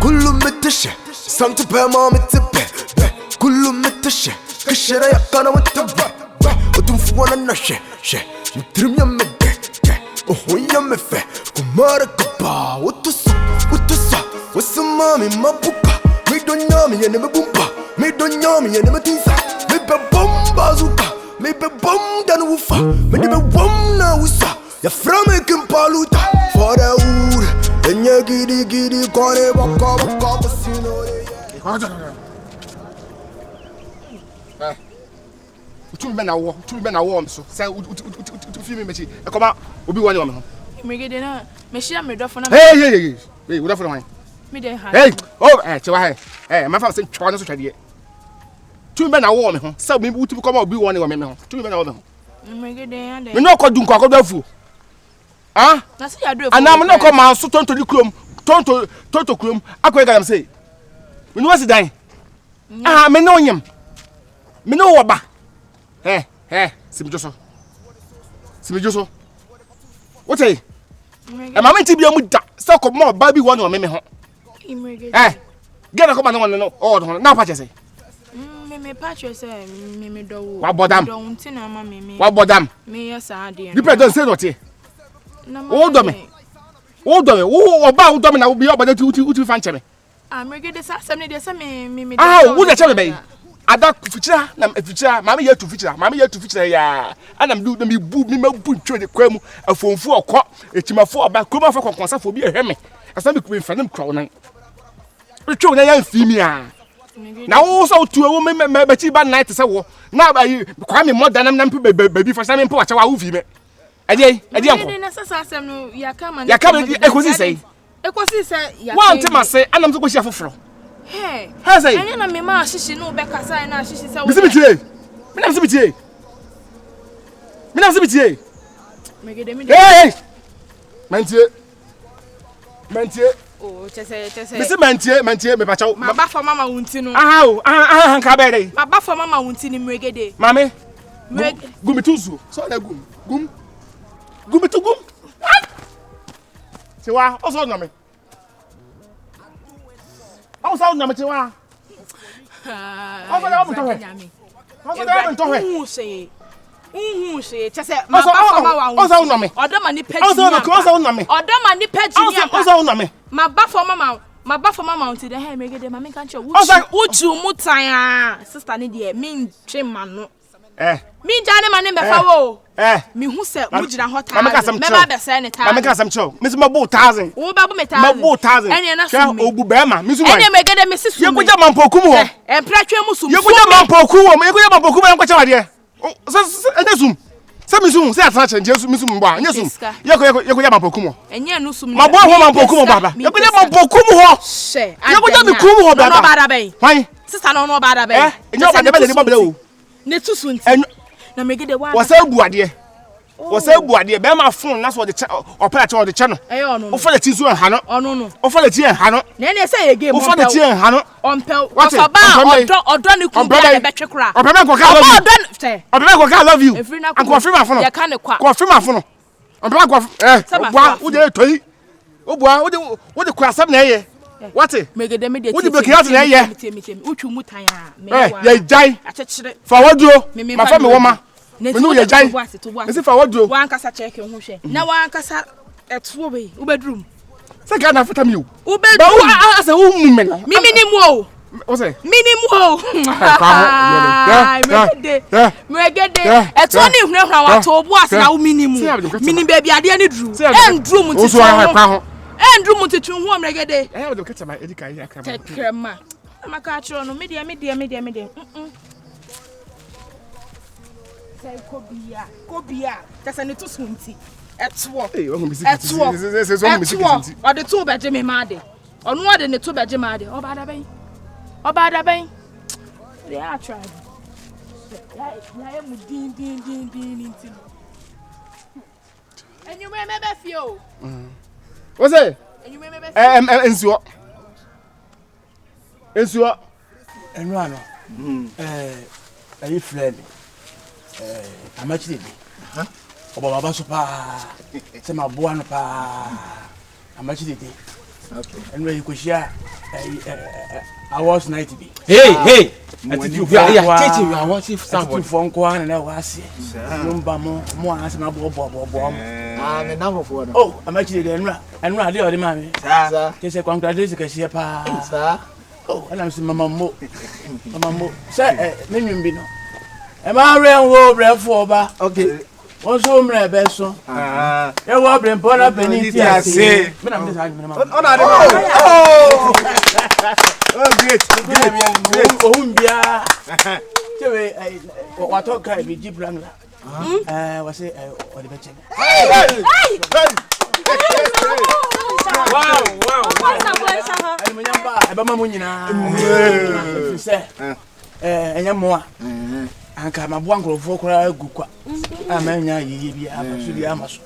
كله متشة سمت بما متبه كله متشة كشرة يقنا متبه وتنفوانا نشة شة نترم يمده وهو يمفه كمارك با وتصا وسمامي ما بوكا ميدو نيامي ينمي بومبا ميدو نيامي ينمي تنسا ميبه بومبا زوكا ميبه بوم دانوفا ميبه بوم ناوسا يا فرامي كمبالوتا فاراور انيا جيدي كوني بكا بسينو Tumi be na wo so say fi me mechi e koma obi wani wa me ho megede na me shia me dofo na hey wo dofo na wan me dey ha hey oh chewa hey ma fa se twa no so twade tumi be na wo me ho say me wuti koma obi wani wa me ho tumi be na wo me ho megede ya dey me no ko dun ko akodafu ah na se ya do ana me no ko ma so tonto di krom tonto krom akoy ga am say me no wasi dan me no nyem me no wo ba Simijoso. What eh? E mama nti bia mu da. Se ko mo ba bi won o me ho. Get na ko ba no. Oh, na pa chese. Me pa chese me do wo. Wa bodam. Do nti na ma me. Wa bodam. Me yes ade. People don't say what eh. Wo do me. Wo ba wo do me na wo bi obada ti fa nche me. Me get this asem ne dey say me. Wo da che be. Ada fuchira na fuchira mama ye tu fuchira ya ana mdu na me bu ntwe de kwa mu afonfu okọ etimafo oba kroma fa konkonsa fo bi ehwe me asa me kume fanem krawo nan retwe na ya mfimi a na wo so tu wo me bachi ba night se wo na ba yi kwa me modern na mpe baby fa sa me mpe wa cha wa wo fi me ade anko na sasa asem no ya kama ekosi sei ya wa ntema se anam so ko hia foforo hey say anya na me ma shishi no be kasa na shishi se wo bisibitie megede me hey mantie oh chese bisi mantie me pachaw ma ba for mama wunti no nka be dey ma ba for mama wunti ni megede mame gumi tuzu so na gum tiwa oso na me How sound na metiwa? How far am to he? Uhu se chese ma ba for ma wa. How sound na me? Odoma ni pagi. How sound na me? Odoma ni pagi ni apa. How sound na me? Ma ba for mama unti de he megede ma me kan che uchu mutan a sister ni de me ntwe ma no. Mi jane ma ne befa wo. Mi hu se mu jira hota. Me ba be se ne ta. Ma me ka sam cho. Me ma bo 1000. Wo ba bo me 1000. Ma bo 1000. Ene na su mi. Ogu be ma. Mi su wa. Ene megede me sisu. Ye kuja mampokum ho. Empratwe mu sum. Ye kuja mampokum ho. Ye kuja mampokum en kwacha wade. Ene sum. Se mi sum, se atra chenje sum mi sum ba. Ene sum. Ye kuja mampokum ho. Enye no sum. Ma bo ho mampokum ho baba. Ye kuja mampokum ho. She. Ye kuja mi kum ho baba. No ba da ben. Hwan? Sister no ba da ben. Enye ba de be de bobele o. Ne tusu nti. Na megede wa wasa bu ade be ma fon na so de opera che o de che no o fa le ti so ha no o fa le ti ha no na ne say game o fa le ti ha no ompel o fa ba odo ni ku bia be twekra o be ko ka love you and ko free ma fon ya ka ne kwa ko free ma fon o be ko wo de toyi o bua wo de kwa sab na ye what megede me de wo de block out na ye utwu mutan a me ye jai achechire fa waduro ma fa me woma me no ye jai me si fa waduro wan kasa check hu hwe na wan kasa etuo be ubedrum se ka na fata mi o ubedrum asa wo mu me mimi ni mu o o se mini mu o megede etuo ni hwehwa wa to obu asa na wo mini mu mini baby ade ni drum endrum ti so Andrew Mutu hu omregede. O de keta ma edika ya kama. Tekrema. Amaka achiro no media. Say kobia. Kasa ne to sunti. Etwo. Eh, ohun bisiki. Se so ohun bisiki. O de to beje me ma de. Onu o de ne to beje ma de. Oba da ben. They are trying. Ya mu din nti. Enyu me be fio. What's it? Ensuo. Enu ano. Ayi friend. Amachi de. Oba baba so pa. Se ma boa no pa. Amachi de. Okay. Enu yi ko hia. I was 90. Hey. Teaching you, I want you Somebody phone call and I was Lumbamo, more as my bob. I'm a number for them. Oh, I'm actually the and the mammy. Just a congratulations, sir. Oh, and I'm saying, Mamma, sir, Minion Bino. Am I real war for bar? Okay. What's home, Besso? You're wobbling, put up and eat. I say, oh, great. What talk I be Jeep Wrangler? Was it or the betting? Wow. And you're more. And come a one for Gukwa. I'm a Yamas.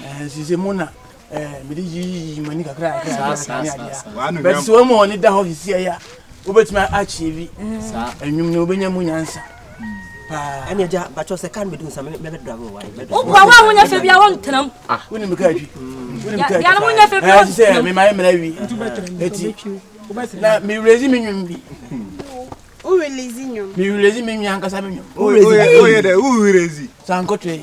And she's a mona. Monica cry. But so more need the house here. Over to my archive. And you know when you answer. And you but just I can't be doing some better drama. Oh, why won't you be on to them? When you catch you. Let me raising me. Who releasing you? Me releasing me, Uncle Samuel. Who is it? Sankote.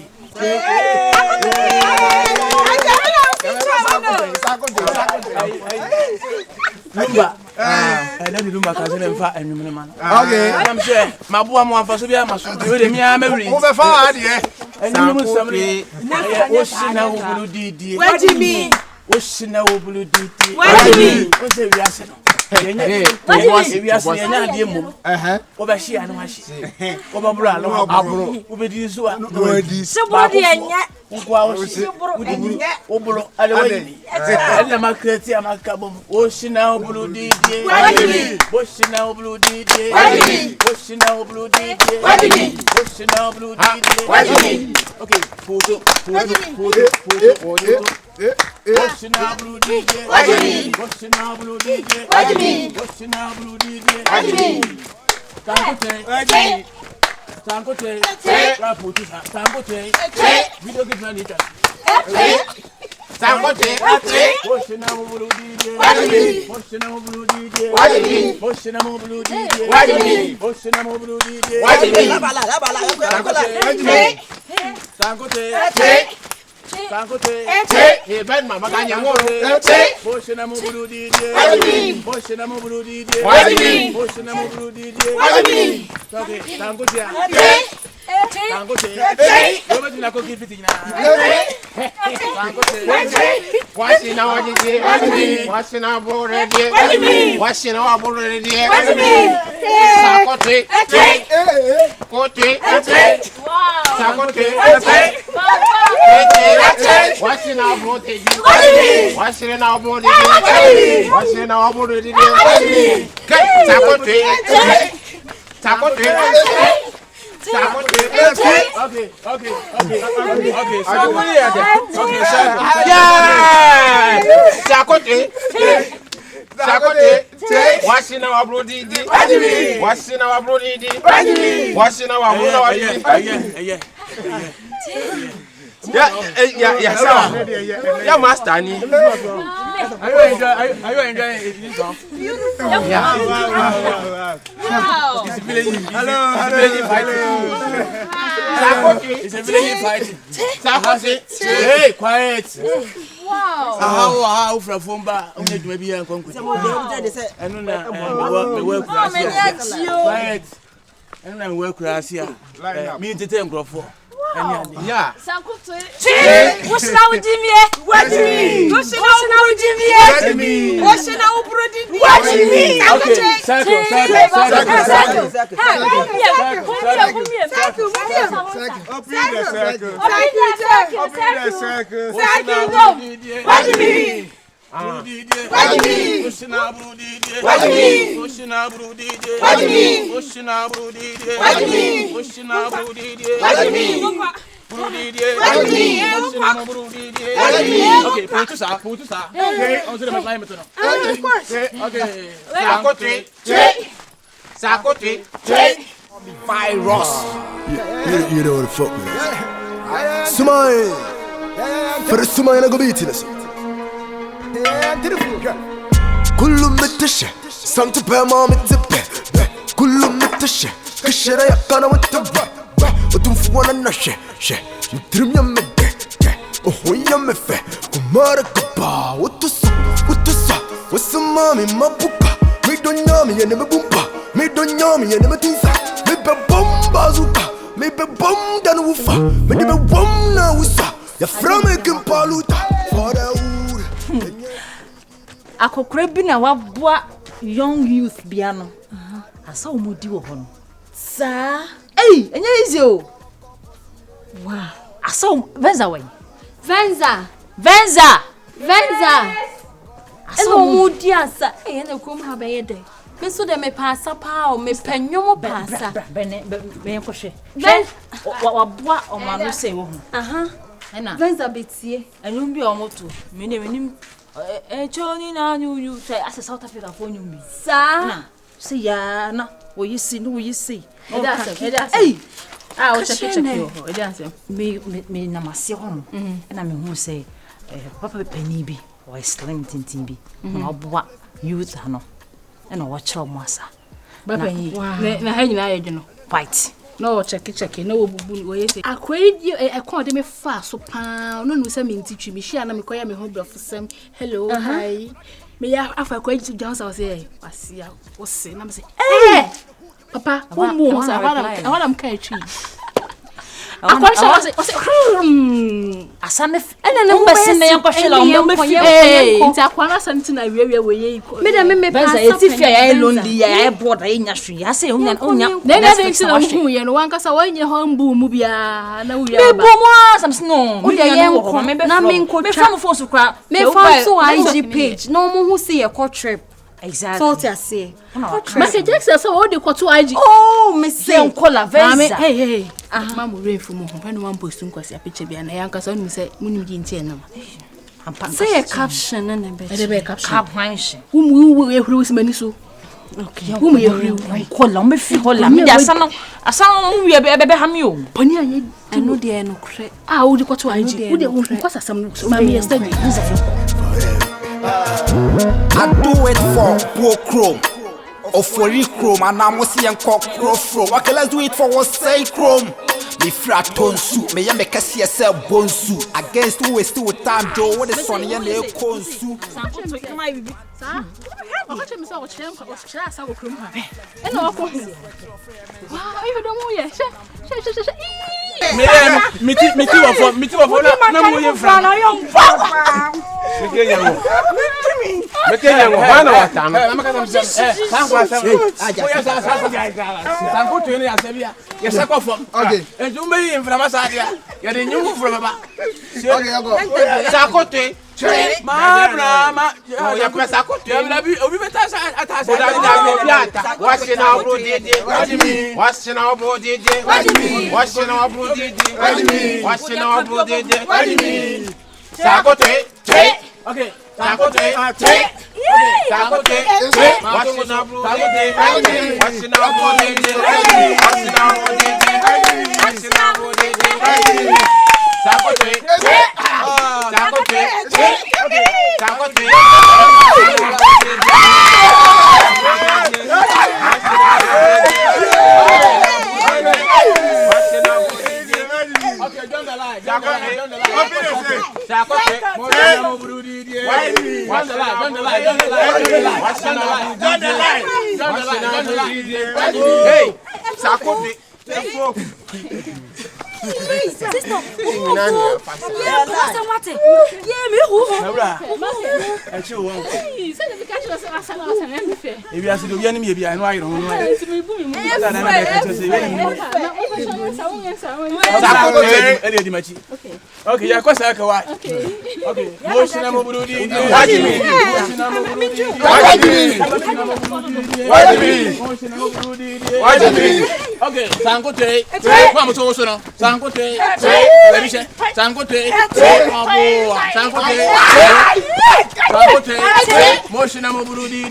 I don't do my cousin and fat and human man. Okay, I'm sure my boy wants to be a master. Me, I'm a ring. Over far, dear. And you must somebody. What's now blue DD? What do you mean? What's now blue DD? What do you mean? What's the reason? We are saying, over she and my shit. Over Brown, over this one. Somebody and yet. Obolo, I don't know. I'm Ocean now blue DD. Ocean now blue DD. Ocean now blue DD. Ocean now blue DD. Okay, photo. What's now blue DJ? What's now blue DJ? What's now blue DJ? Sankote, Raputi, Sankote, video give money. Sankote, what's now blue DJ? What's now blue DJ? What's now blue DJ? What's now blue DJ? Sankote, Sankote, hey, bad mama, can you go? Motion and move DJ. Motion and move DJ. Motion and move DJ. Okay, Sankote. Sankote. You're not going to give it now. Sankote. Washing our DJ. Washing our board. Washing our board. Sankote. Sankote. Washing our board. Washing our board. Washing our board. Sankote. Okay. Sakote. Washing our bloody. Washing our bloody. Washing our bloody. Yeah, master. Are you enjoying this song? Wow. It's a village. Hello. It's a village fighting. Hey, quiet. Wow. How from Fumba? Only to be a concrete. Quiet. And I'm work here. Me to take for. Yeah. Sankote. What's now with Jimmy? What do you mean? What's now with Jimmy? What's now with What do you mean? Circle. What do you mean? What do you mean? Pushing out blue DJ. What do you mean? Pushing out blue DJ. What do you mean? Pushing out blue DJ. What do you mean? Pushing out blue DJ. What do you mean? Blue DJ. What do you mean? Pushing out blue DJ. What do you mean? Okay, put to sa. Okay, on se le mettre maintenant. Of course. Okay. Sakote. Virus. You know what the fuck, man. Smile. For the smile, I go beating us. كله متشة سمت بما متبه كله متشة كشرة يقنا وتبه وتنفوانا نشة شة نترم يمده وهو يمفه كمارك با وتصا وسمامي ما بوكا ميدون يامي ينمي بومبا ميدون يامي ينمي تنسا ميبا بومبا زوكا ميبا بوم دان وفا ميبا بوم نا وسا يفرامي كمبالوتا فادا ور akokora bi na wabua young youth bia no asa omodi wo hono sa enye easy o wow asa venza wen venza asa omodi asa na kom ha be yede me so de me pasa pa o me panyomo pasa ben ko hwe wabua o ma no sei wo ho na venza betie enum bi o moto me nim choni na nyu say as South Africa for nyu bi sa say ya na wo yisi no wo yisi o check yo e dey answer me na mase ho no na me hu say papa pani bi o slim tintin bi na oboa youth ha no na wo chiro mo asa papa yi na ha nyina ye dweno fight no check no wo bubu wo yesi akwedi e kon de me fa so pa no no se me ntitwi me hia na me koya me ho brofsem hello hi me ya afa akwedi jansa wo say asia wo se na me say papa wo mo sa awara m ka etwi akwadi say asame ene ne mbese ne yankohwela o nti akwana santi na wiawie wo ye iko me da me pasa etifia ya lonely ya board ya nya hwe ya say onya na think na hu ye no wankasa wo nye ho mbu mu bia na wo ya ba me bomo asam no me ye nko na me nko me from phone so kwa me fan so IG page no mo hu see ye ko trip exactly so ti ase Mase Jackson so wo de ko to IG me say nko la venza hey mamu refu mu ho pano one post nkwasi a picture bia na yankasa onu say munim di ntie na say a caption na be be caption cap hanshi umu ehuru simani so okay umu ehuru nko la me fi hola me asa no mu wi be ham yo pani anye anu de no kre wo de ko to IG wo de nkwasa sam no mami yesterday I do it for Chrome or for Chrome and I'm see and cock from. Okay, let's do it for what say Chrome. Me frat tonsu, me ya make a CSL bonsu against who is still with time Joe. What is Sonny and the consu? Okay, ya kwasa ka wa. Okay. Moshina moburudi. Wajibi. Okay, sankote. Kwa mto so no. Sankote, Sankote, Sankote, Moshina Moburudi,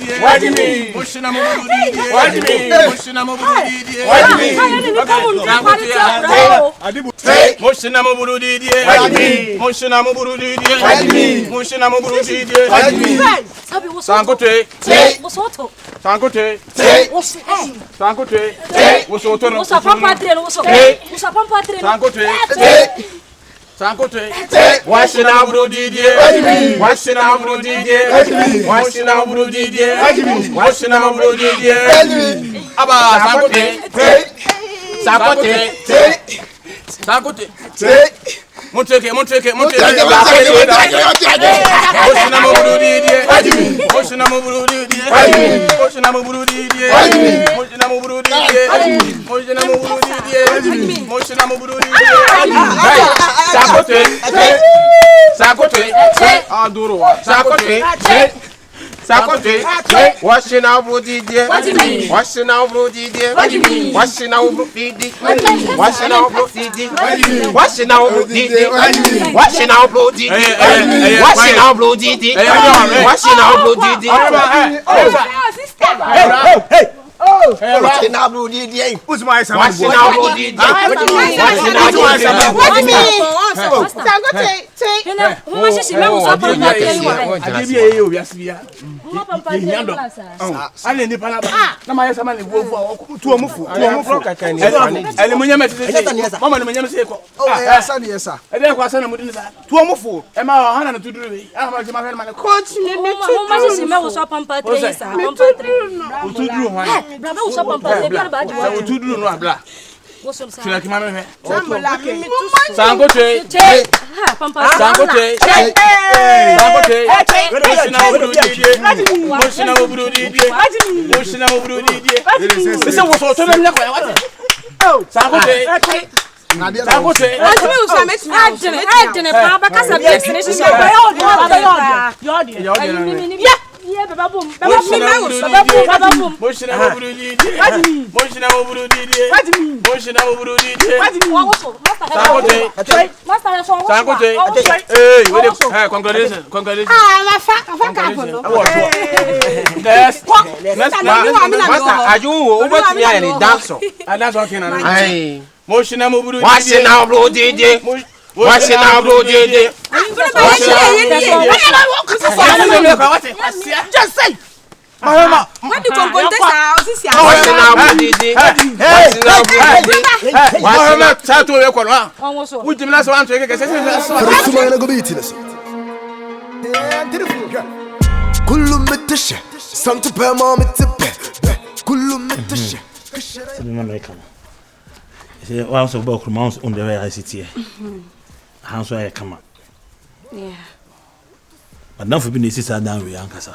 Moshina Moburudi, Moshina Moburudi, Moshina Moburudi, Moshina Moburudi, Moshina Moburudi, Sankote, Sankote, Sankote, Wosoto, Sankote, Sankote, washing out Brody, washing out Brody, washing out Brody, washing out Brody, Abba, Sankote, Sankote, Sankote, Monteke, Monteke, Monteke, Oshinamo Brody, Oshinamo Brody, Oshinamo Brody, Oshinamo Brody, Oshinamo Brody, Oshinamo Brody, Sakote, Sakote, Adoro, Sakote, Sakote, washing out Brody, washing out Brody, washing out Brody, washing out Brody, washing out Brody, washing out Brody, washing out Brody, washing out Brody. Hey. Washing out Brody, who's my son? Washing out Brody, washing out just say. Mama, when you come contest house, this is but now for being sister down with Ankasa.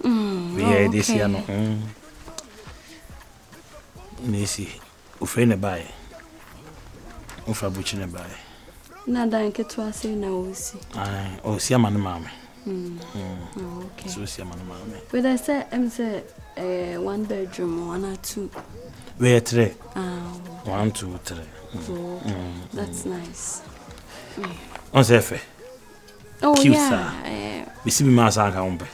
We are this year no. Nisi, ufene bae. Ufa buchine bae. Na danke tu ase na osi. Ai, osi ama na mama. Okay. So osi ama na mama. But I say I'm say 1 bedroom, 1 or 2. We are 3. 1, 2, 3. That's nice. On se fait. Oh yeah. Bisi mi masa ka umpe.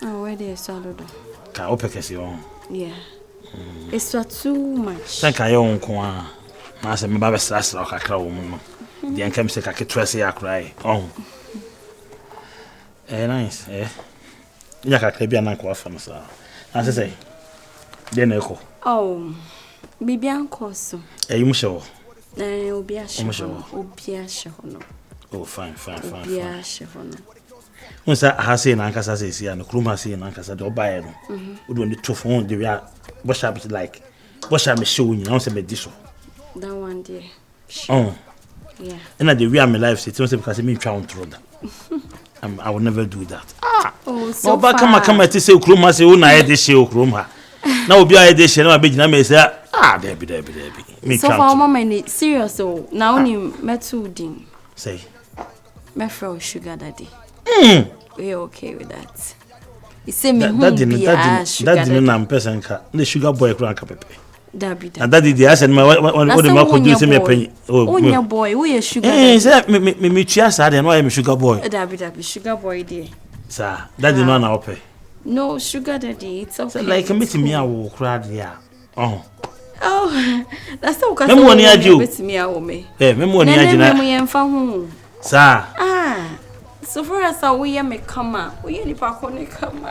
Oh, where they swallow do. Ka opekesi on. Yeah. It's too much. Thank you on kwa. Ma se me ba be sra kakra wo mu no. De anka me se ka ketwese ya krai. Oh. Nice. Ya kakra bia na kwa fa no sa. Na se say. De na eko. Oh. Bibi anko so. You sure? Obi a she. Obi a she no. Oh, fine. Obi a she no. Once I say na ankasa say see na kroma say na ankasa de obaye no. We do the two phone the we are wash up like wash up me show you now say me diso. That one there. Oh. Yeah. And the way my life say because me try on throw that. I will never do that. Oh, so far. Come at say kroma say una e de she kroma. Na obi a e de she na be gina me say there be. Me so far mama ni serious so na only metu din. Say. My friend sugar daddy. We're okay with that. You say me that didn't person ka the sugar boy kran ka pepe. Dabi. And that the answer my what the mark do say me penny. Oh, your boy, we are sugar. Eh, say me chia sad and why am sugar boy? Dabi, sugar boy dear. Sir, that the no na ope. No, sugar daddy, it's okay. Like meet me a wo crowd ya. Oh, that's so cause me money aju. Meet me a me. Eh, me money aju na. Me emfa hu. Sir. So for us we me come. We ni pa ko ne come.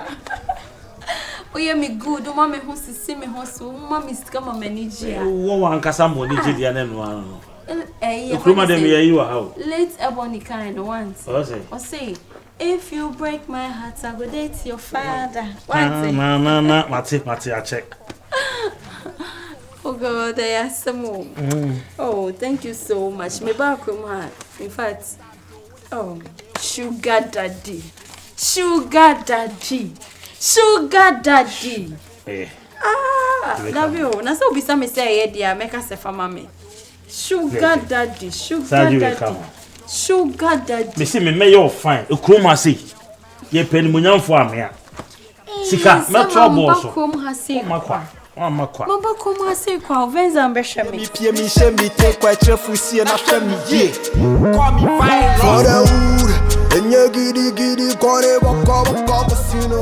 We me good. O ma me hu sisi me hu so. O ma me sika ma manage. Wo wan kasa money jidi ya no ano. Eh, Okroma dem ye you how. Late ebony kind once. O say if you break my heart, I will date your father. No, Mati, I check. Oh God, I asked some more. Oh, thank you so much. Me back from her. In fact, sugar daddy. Love you. Na so bisa me say dear, make us for mommy. Sugar daddy. Sugar daddy. Me see me mayor fine. Okroma say. Ye penny munyamfo amea. Sika, me trouble so. Makwa. Mama come say kwa venza mbesha me. Me pie me she me take kwa chefusie na hwe me ye. Call me fine. For the wood, and you giddy, kore waka, sino.